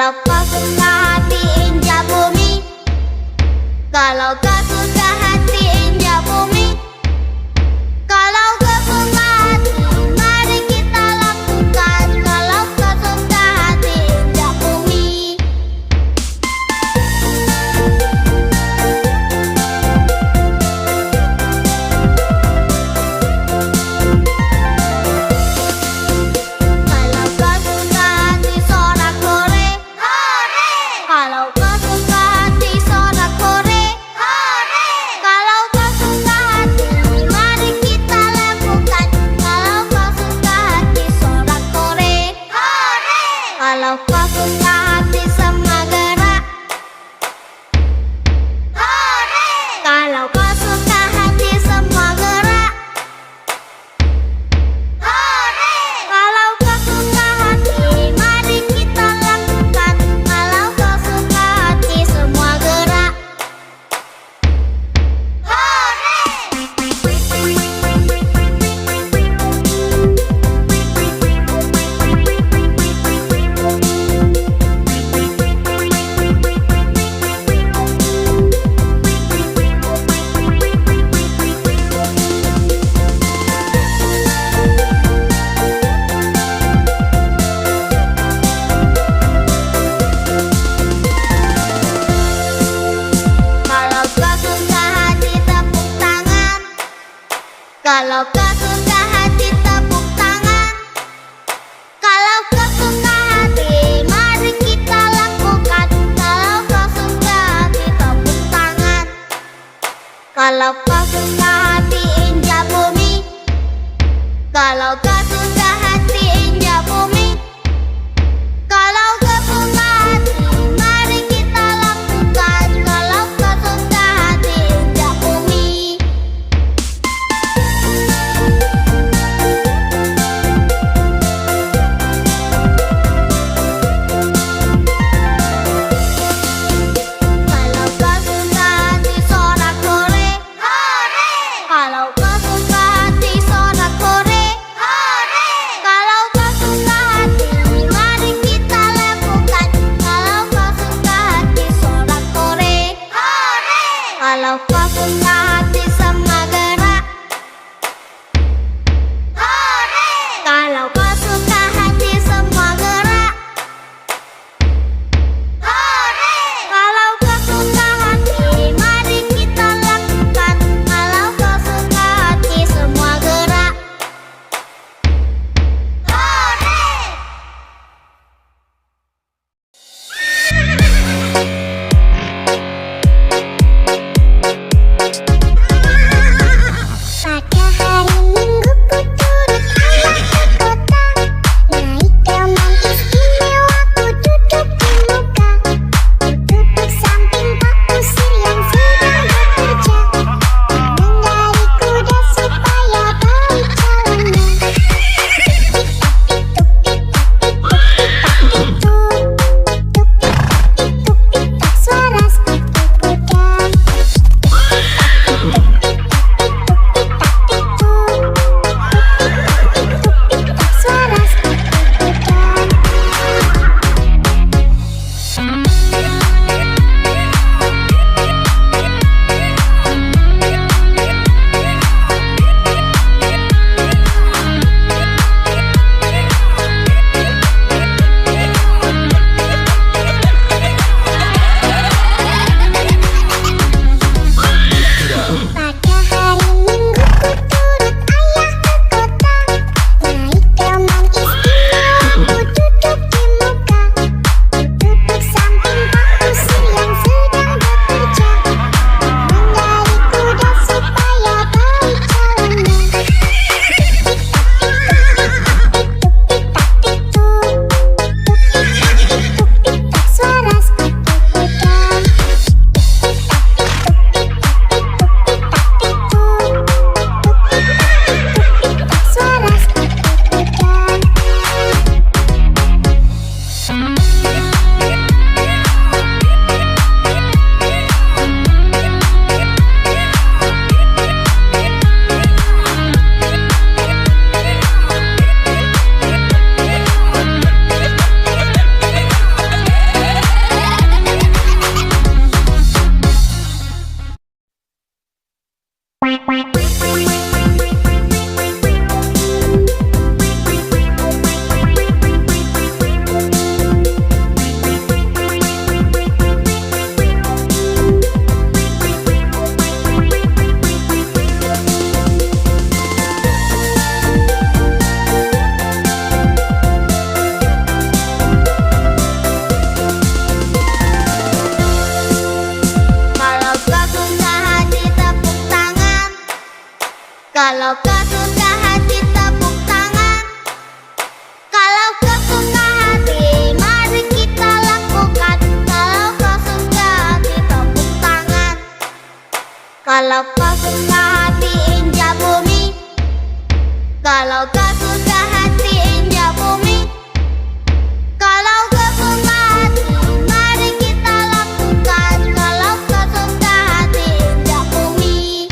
Kalau kau suka hati injak bumi, kalau kau suka hati injak bumi, kalau kau suka hati mari kita lakukan. Kalau kau suka hati injak bumi. Kalau kau suka hati sorak-sorai, hore! Kalau kau suka hati sorak-sorai, hore! Kalau kau suka hati mari kita lakukan. Kalau kau suka hati sorak-sorai, hore! Kalau kau suka hati semua gerak, hore! Kalau kau suka hati semua gerak, hore! Kalau kau suka hati mari kita lakukan. Kalau kau suka hati semua gerak, kalau kau suka hati tepuk tangan. Kalau kau suka hati tepuk tangan. Kalau kau suka hati mari kita lakukan. Kalau kau suka hati tepuk tangan. Kalau kau suka hati injak bumi, kalau kau suka hati injak bumi, kalau kau suka hati mari kita lakukan. Kalau kau suka hati injak bumi. Kalau kau suka hati sorak-sorai, hore! Kalau kau suka hati sorak-sorai, hore! Kalau kau suka hati injak bumi, kalau kau suka hati injak bumi, kalau kau suka hati mari kita lakukan. Kalau kau suka hati injak bumi.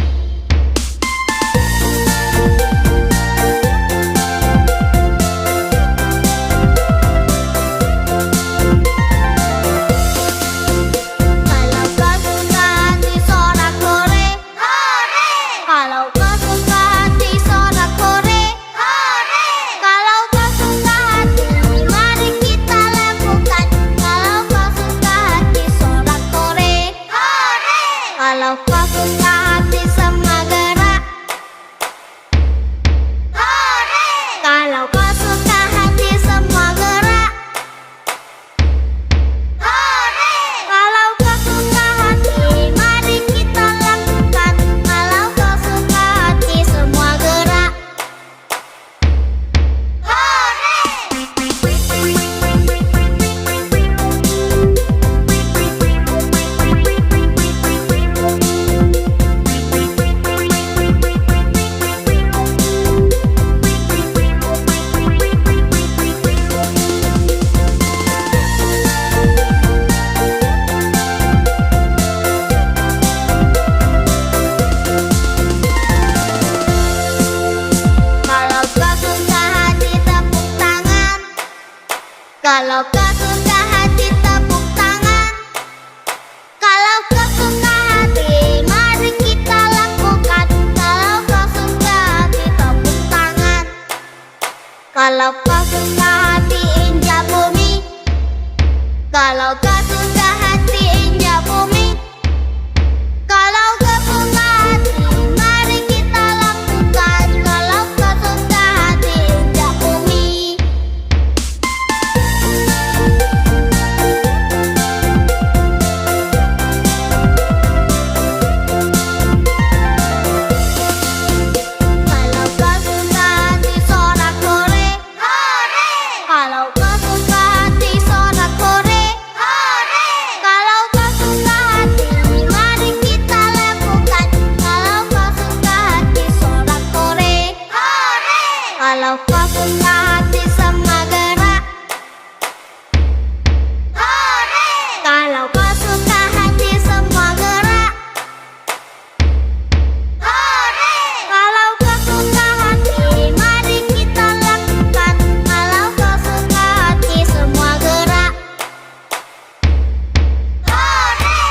Kalau kau suka hati sorak-sorai, hore! Kalau kau suka hati sorak-sorai, hore! Kalau kau suka hati mari kita lakukan. Kalau kau suka hati sorak-sorai, hore! Kalau kau suka hati semua gerak, hore! Kalau kau suka hati semua gerak, hore! Kalau kau suka hati mari kita lakukan. Kalau kau suka hati semua gerak, kalau kau suka hati tepuk tangan. Kalau kau suka hati tepuk tangan. Kalau kau suka hati mari kita lakukan. Kalau kau suka hati tepuk tangan. Kalau kau suka hati injak bumi, kalau kau suka hati injak bumi, kalau kau suka hati mari kita lakukan. Kalau kau suka hati injak bumi. Kalau kau suka hati sorak-sorai, hore! Kalau kau suka hati sorak-sorai, hore! Kalau kau suka hati mari kita lakukan. Kalau kau suka hati sorak-sorai, hore! Kalau kau suka hati semua gerak, hore! Kalau kau suka hati semua gerak, hore! Kalau kau suka hati mari kita lakukan. Kalau kau suka hati semua gerak, hore!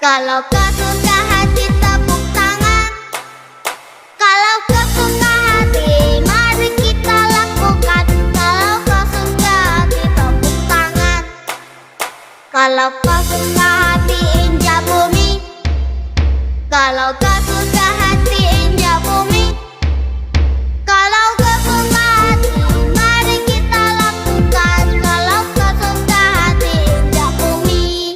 Kalau kau suka hati tepuk tangan. Kalau kau suka hati mari kita lakukan. Kalau kau suka hati tepuk tangan. Kalau kau suka hati injak bumi. Kalau kau suka hati injak bumi. Kalau kau suka hati mari kita lakukan. Kalau kau suka hati injak bumi.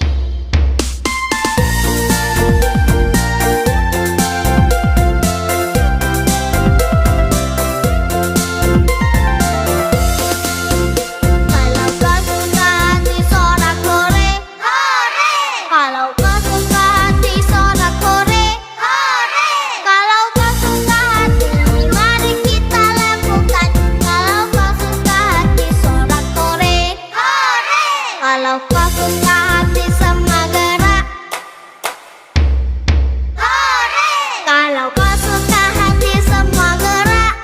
Kalau kau suka hati sorak-sorai, hore! Kalau kau suka hati sorak-sorai, hore! Kalau kau suka hati mari kita lakukan. Kalau kau suka hati sorak-sorai, hore! Kalau kau suka hati semua gerak, hore! Kalau kau suka hati semua gerak,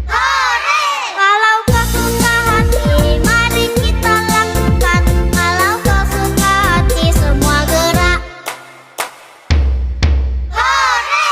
hore! Kalau kau suka hati mari kita lakukan. Kalau kau suka hati semua gerak, hore!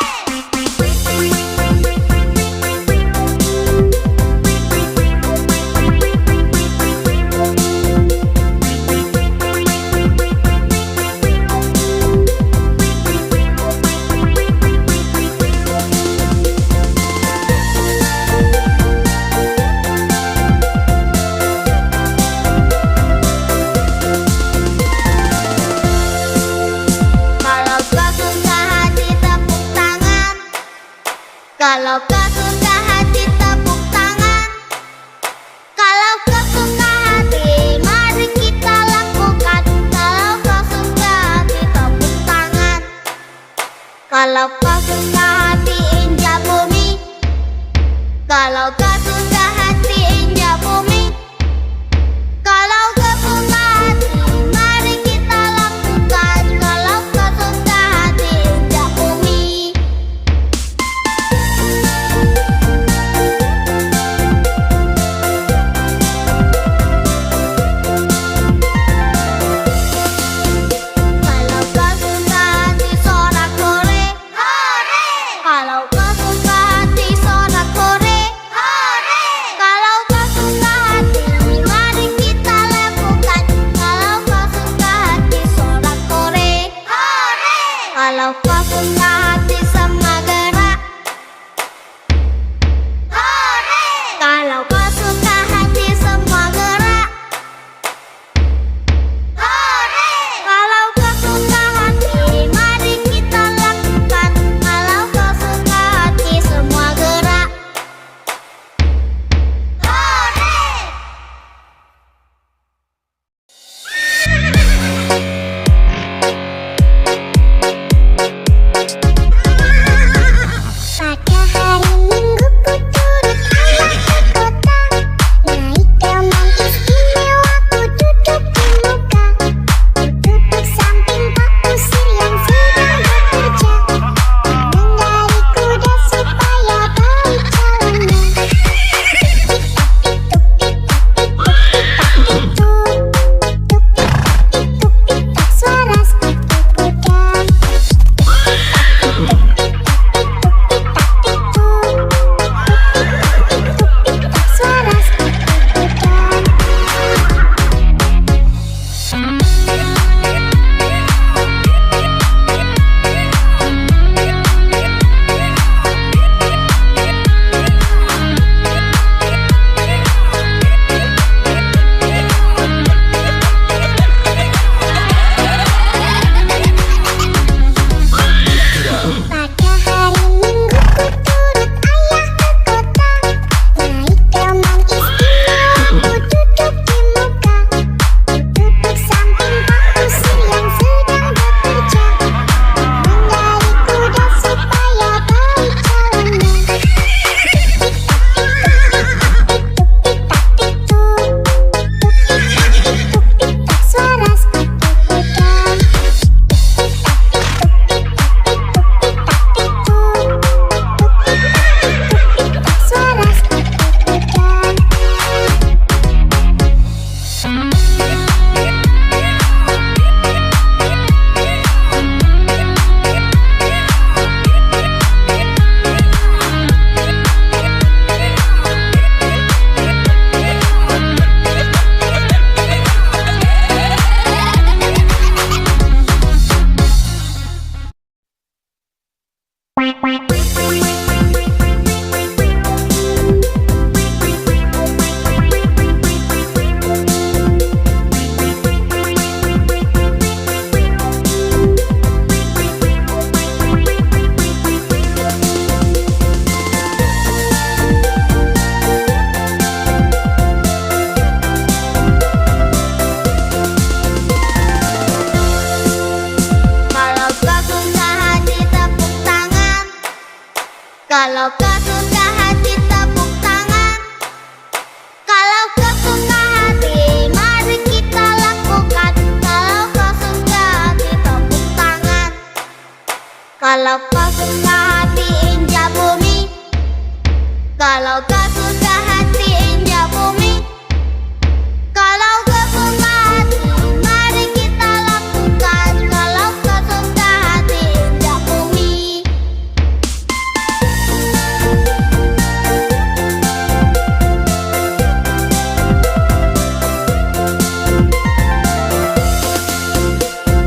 Kalau kau suka hati tepuk tangan. Kalau kau suka hati mari kita lakukan. Kalau kau suka hati tepuk tangan. Kalau kau suka hati injak bumi. Kalau kau suka hati injak bumi. Kalau kau suka hati mari kita lakukan. Kalau kau suka hati injak bumi.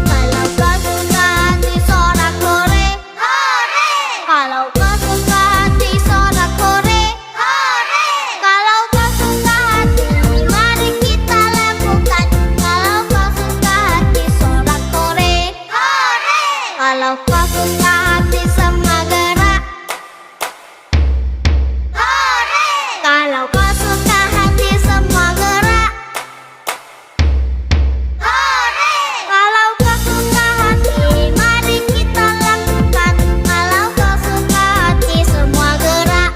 Kalau kau suka hati sorak-sorai, hore! Kalau kau suka hati sorak-sorai, hore! Kalau kau suka hati mari kita lakukan. Kalau kau suka hati sorak-sorai, hore! Kalau kau suka hati semua gerak, hore! Kalau kau suka hati semua gerak, hore! Kalau kau suka hati mari kita lakukan. Kalau kau suka hati semua gerak,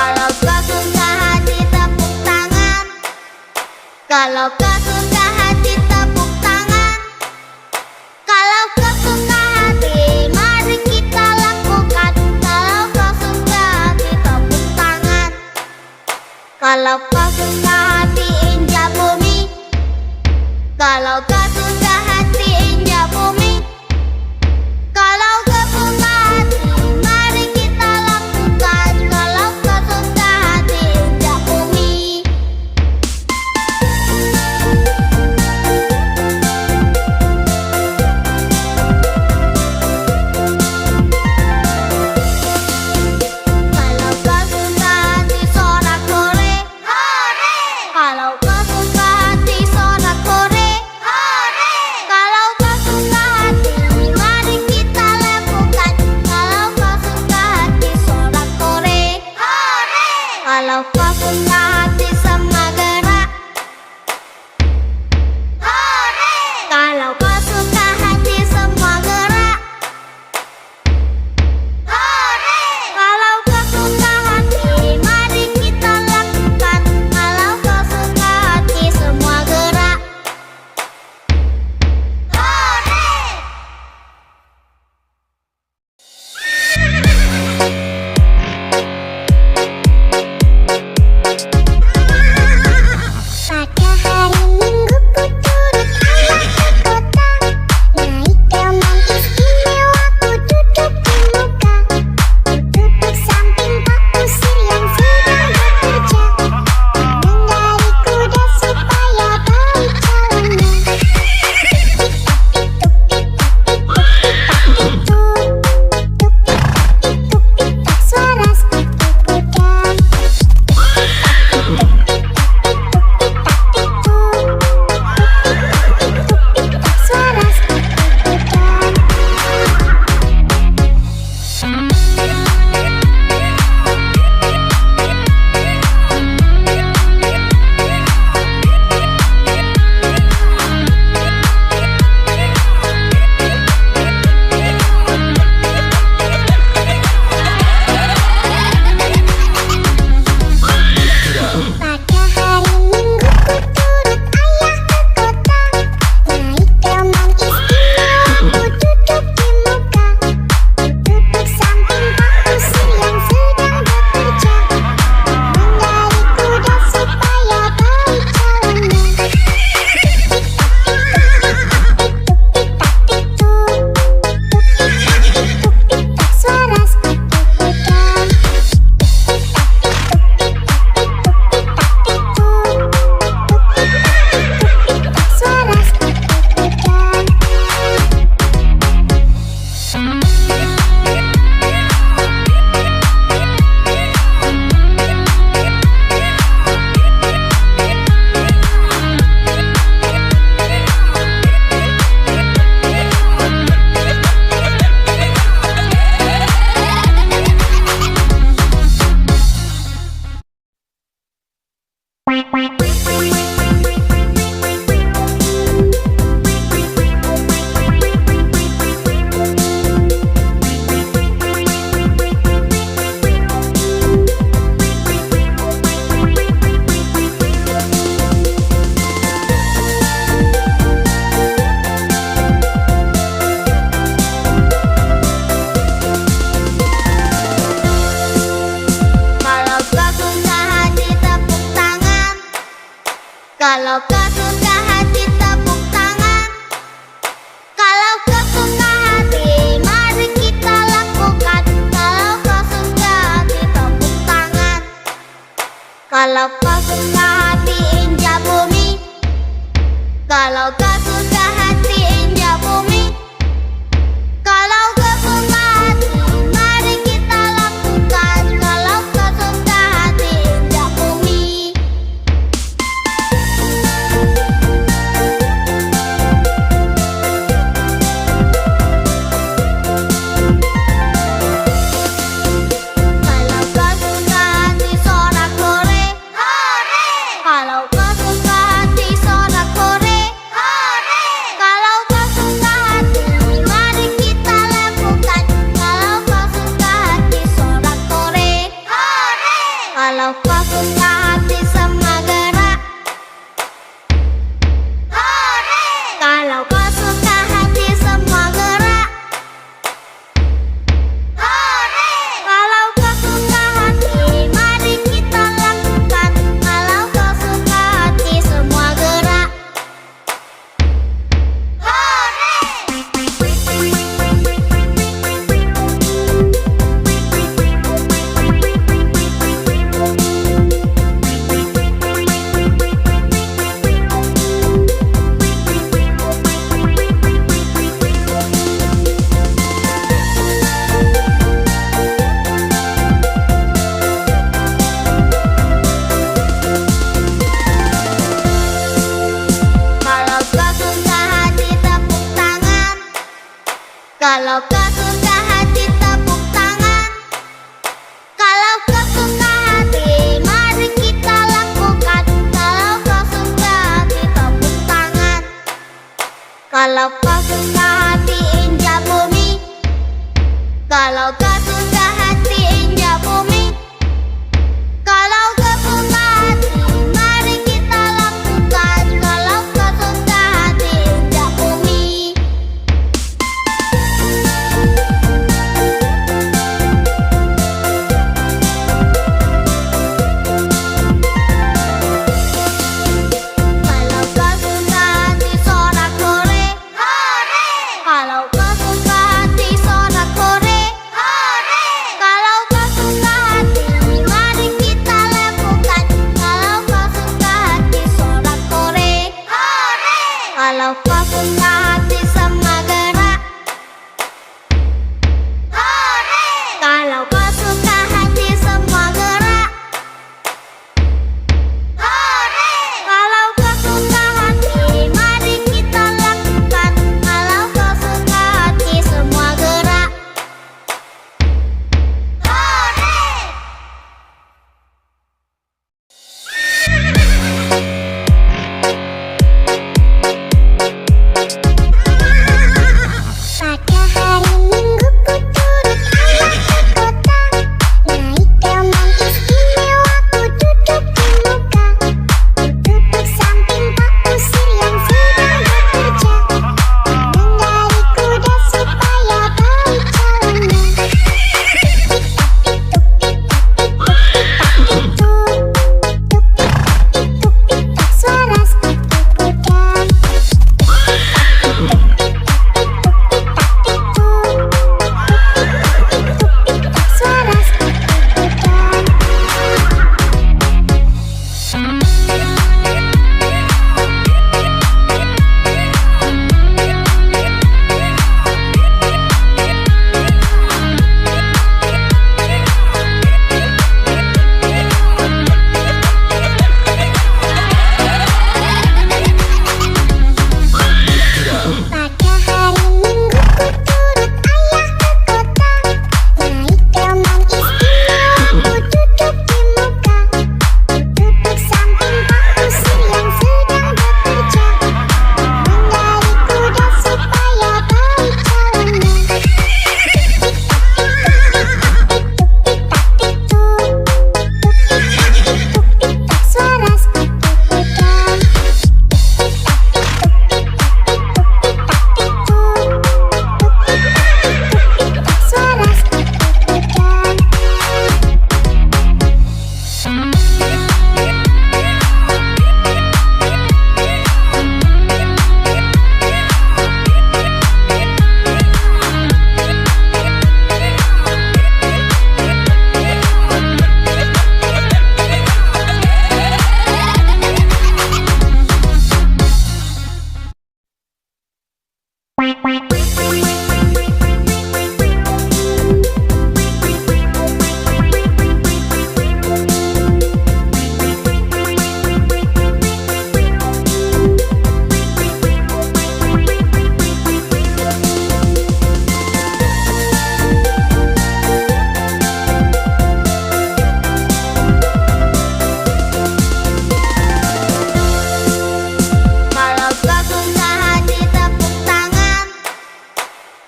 Kalau kau suka hati tepuk tangan. Kalau kau suka hati tepuk tangan. Kalau kau suka hati mari kita lakukan. Kalau kau suka hati tepuk tangan. Kalau kau suka hati injak bumi. Kalau kau suka hati injak bumi. Kalau kau suka hati mari kita lakukan. Kalau kau suka hati injak bumi. Kalau kau suka hati sorak-sorai, hore! Kalau kau suka hati sorak-sorai, hore! Kalau kau suka hati injak bumi. Kalau kau suka hati, mari kita lakukan. Kalau kau suka hati injak bumi. Kalau kau suka hati sorak-sorai, hore! Kalau kau suka hati sorak-sorai, hore! Kalau kau suka hati, mari kita lakukan. Kalau kau suka hati sorak-sorai, hore! Kalau kau suka hati semua gerak, hore! Kalau kau suka hati semua gerak, hore! Kalau kau suka hati, mari kita lakukan. Kalau kau suka hati semua gerak, kalau kau suka hati tepuk tangan. Kalau kau suka hati tepuk tangan. Kalau kau suka hati, mari kita lakukan. Kalau kau suka hati tepuk tangan. Kalau kau suka hati injak bumi. Kalau kau suka hati injak bumi. Kalau kau suka hati, mari kita lakukan. Kalau kau suka hati injak bumi. Kalau kau suka hati sorak-sorai, hore! Kalau kau suka hati sorak-sorai, hore! Kalau kau suka hati, mari kita lakukan. Kalau kau suka hati sorak-sorai, hore! Kalau kau suka hati semua gerak, hore! Kalau kau suka hati semua gerak, hore! Kalau kau suka hati, mari kita lakukan. Kalau kau suka hati semua gerak, hore!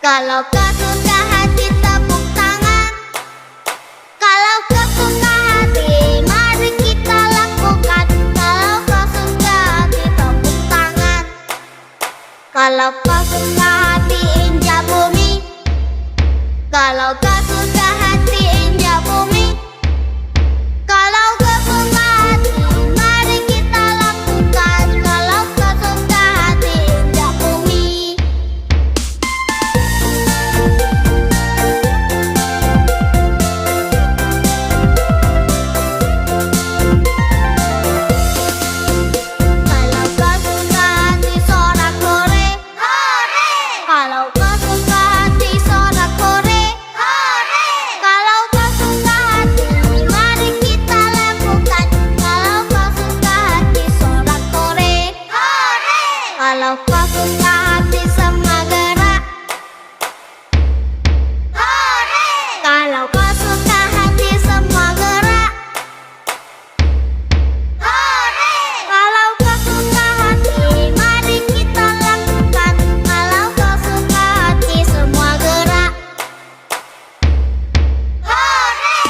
Kalau kau suka hati tepuk tangan. Kalau kau suka hati mari kita lakukan. Kalau kau suka hati tepuk tangan. Kalau kau suka hati injak bumi. Kalau kau suka hati injak bumi. Kalau kau suka hati mari kita lakukan. Kalau kau suka hati injak bumi. Kalau kau suka hati sorak-sore, hore! Kalau kau suka hati sorak-sore, hore! Kalau kau suka hati mari kita lakukan. Kalau kau suka hati sorak-sore, hore! Kalau kau suka hati semua gerak, hore! Kalau kau suka hati semua gerak, hore! Kalau kau suka hati mari kita lakukan. Kalau kau suka hati semua gerak, hore!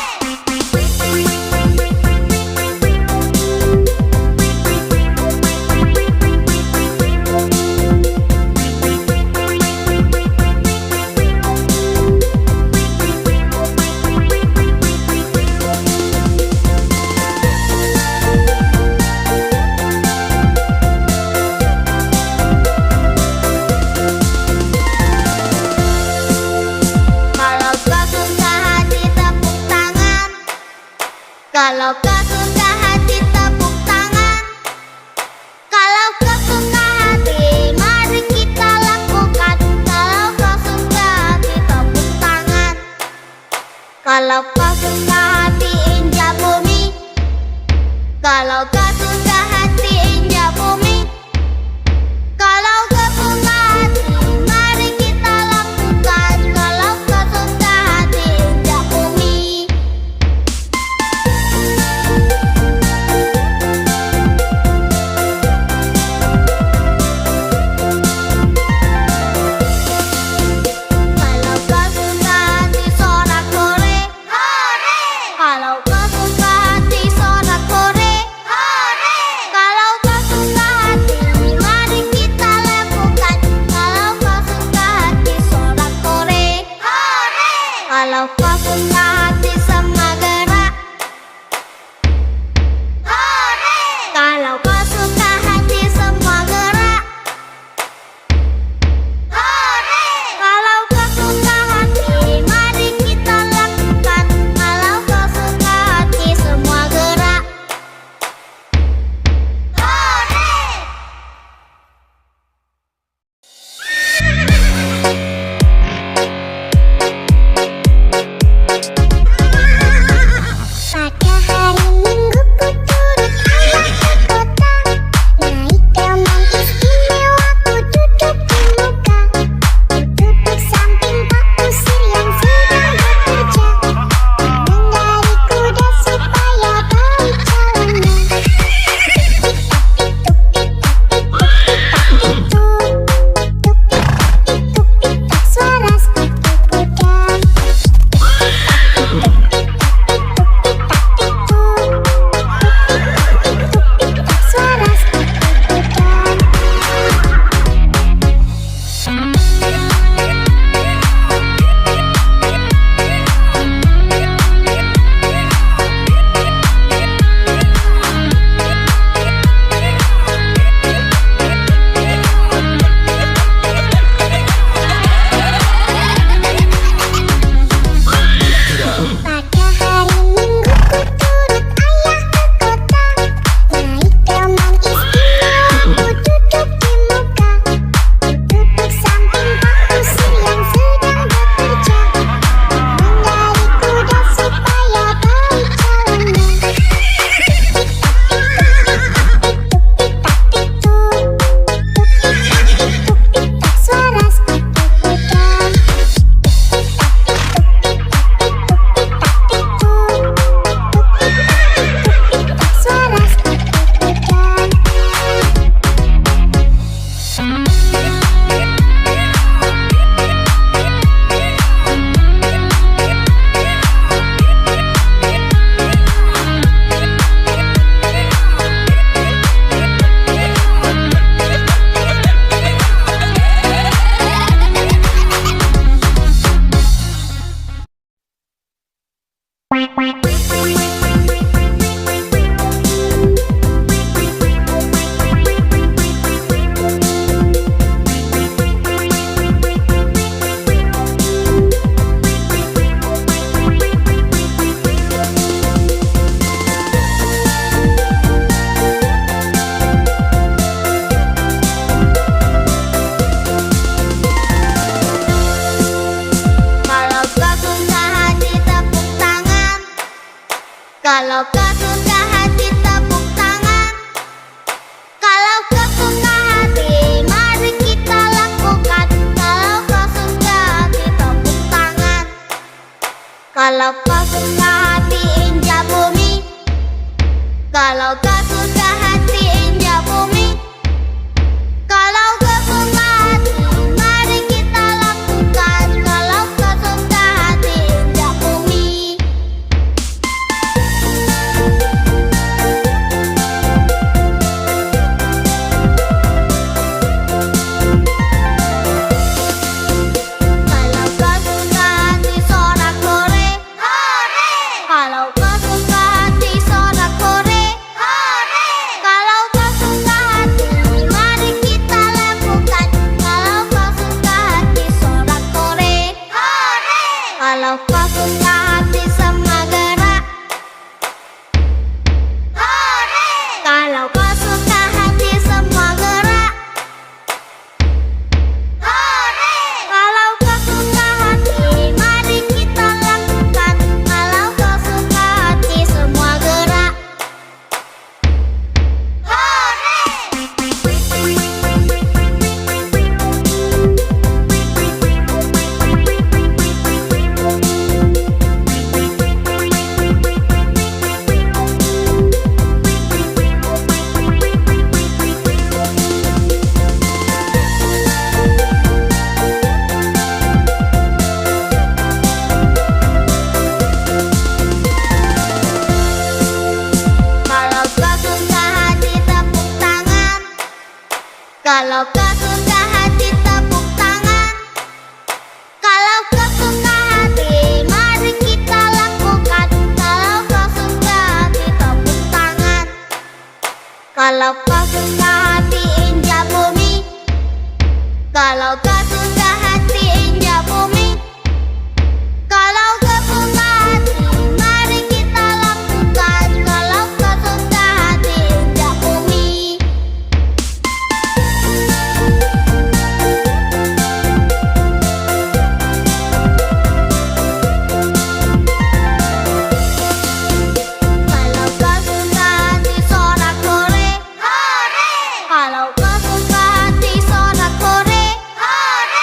Kalau kau suka hati injak bumi. Kalau kau suka hati injak bumi. Kalau kau suka hati, mari kita lakukan. Kalau kau suka hati injak bumi. Kalau kau suka hati sorak-sore, hore! Kalau kau suka hati sorak-sore, hore! Kalau kau suka hati, mari kita lakukan. Kalau kau suka hati sorak-sore, hore! Kalau kau suka hati semua gerak, hore! Kalau kau suka hati semua gerak, hore! Kalau kau suka hati, mari kita lakukan. Kalau kau suka hati semua gerak, kalau kau suka hati tepuk tangan. Kalau kau suka hati tepuk tangan. Kalau kau suka hati, mari kita lakukan. Kalau kau suka hati tepuk tangan. Kalau kau suka hati injak bumi. Kalau kau suka hati injak bumi. Kalau kau suka hati, mari kita lakukan. Kalau kau suka hati injak bumi. Kalau kau suka hati sorak-sore, hore! Kalau kau suka hati sorak-sore, hore!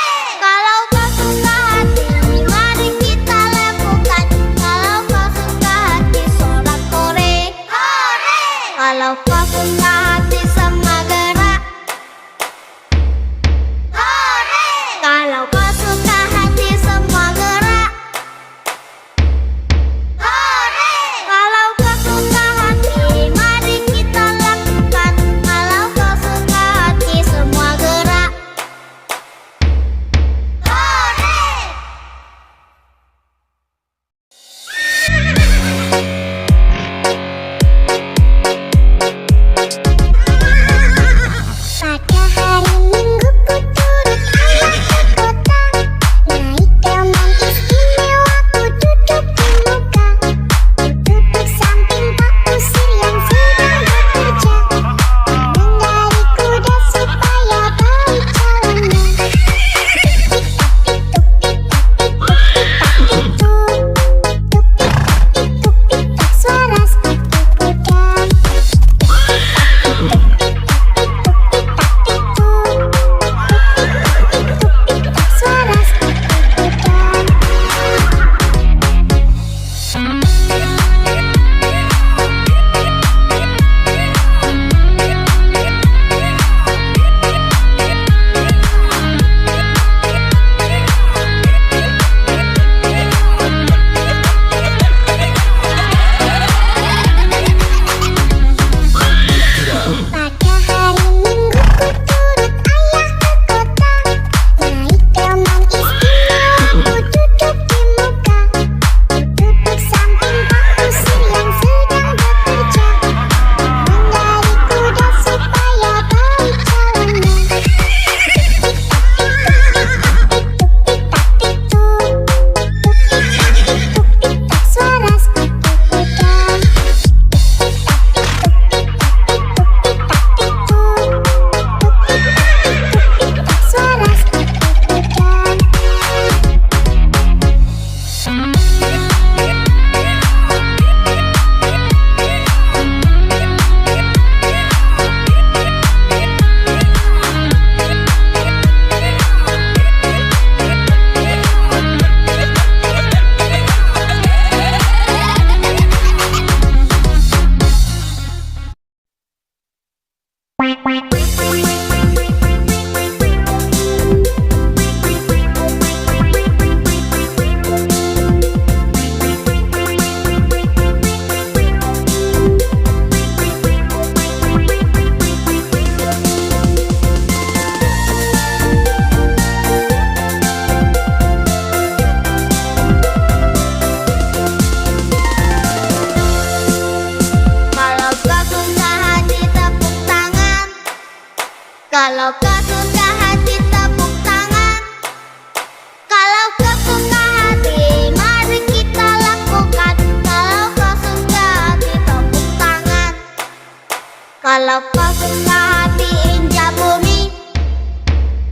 Kalau kau suka hati injak bumi.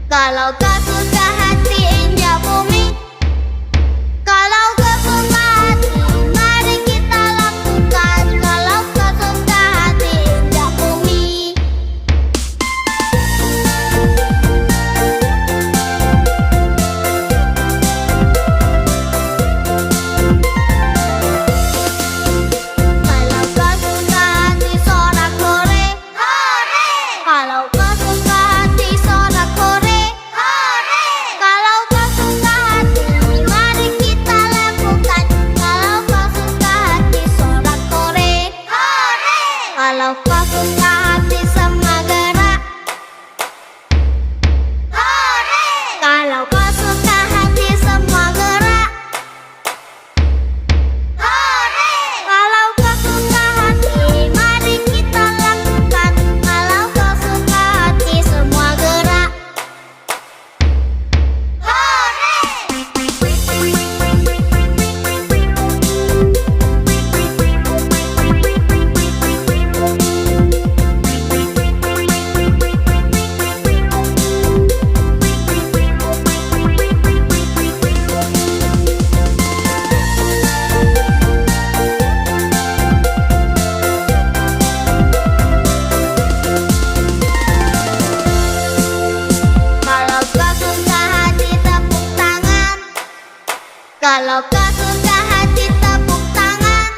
Kalau kau suka hati injak bumi. Kalau kau suka hati, mari kita lakukan. Kalau kau suka hati injak bumi. Kalau kau suka hati sorak-sore, hore! Kalau kau suka hati sorak-sore, hore! Kalau kau suka hati, mari kita lakukan. Kalau kau suka hati sorak-sore, hore! Kalau kau suka hati semua gerak, hore! Kalau kau suka hati semua gerak, hore! Kalau kau suka hati, mari kita lakukan. Kalau kau suka hati semua gerak, Kalau kau suka hati tepuk tangan. Kalau kau suka hati tepuk tangan.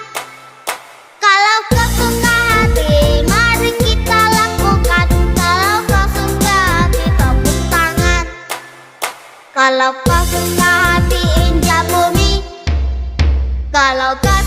Kalau kau suka hati, mari kita lakukan. Kalau kau suka hati tepuk tangan. Kalau kau suka hati injak bumi. Kalau kau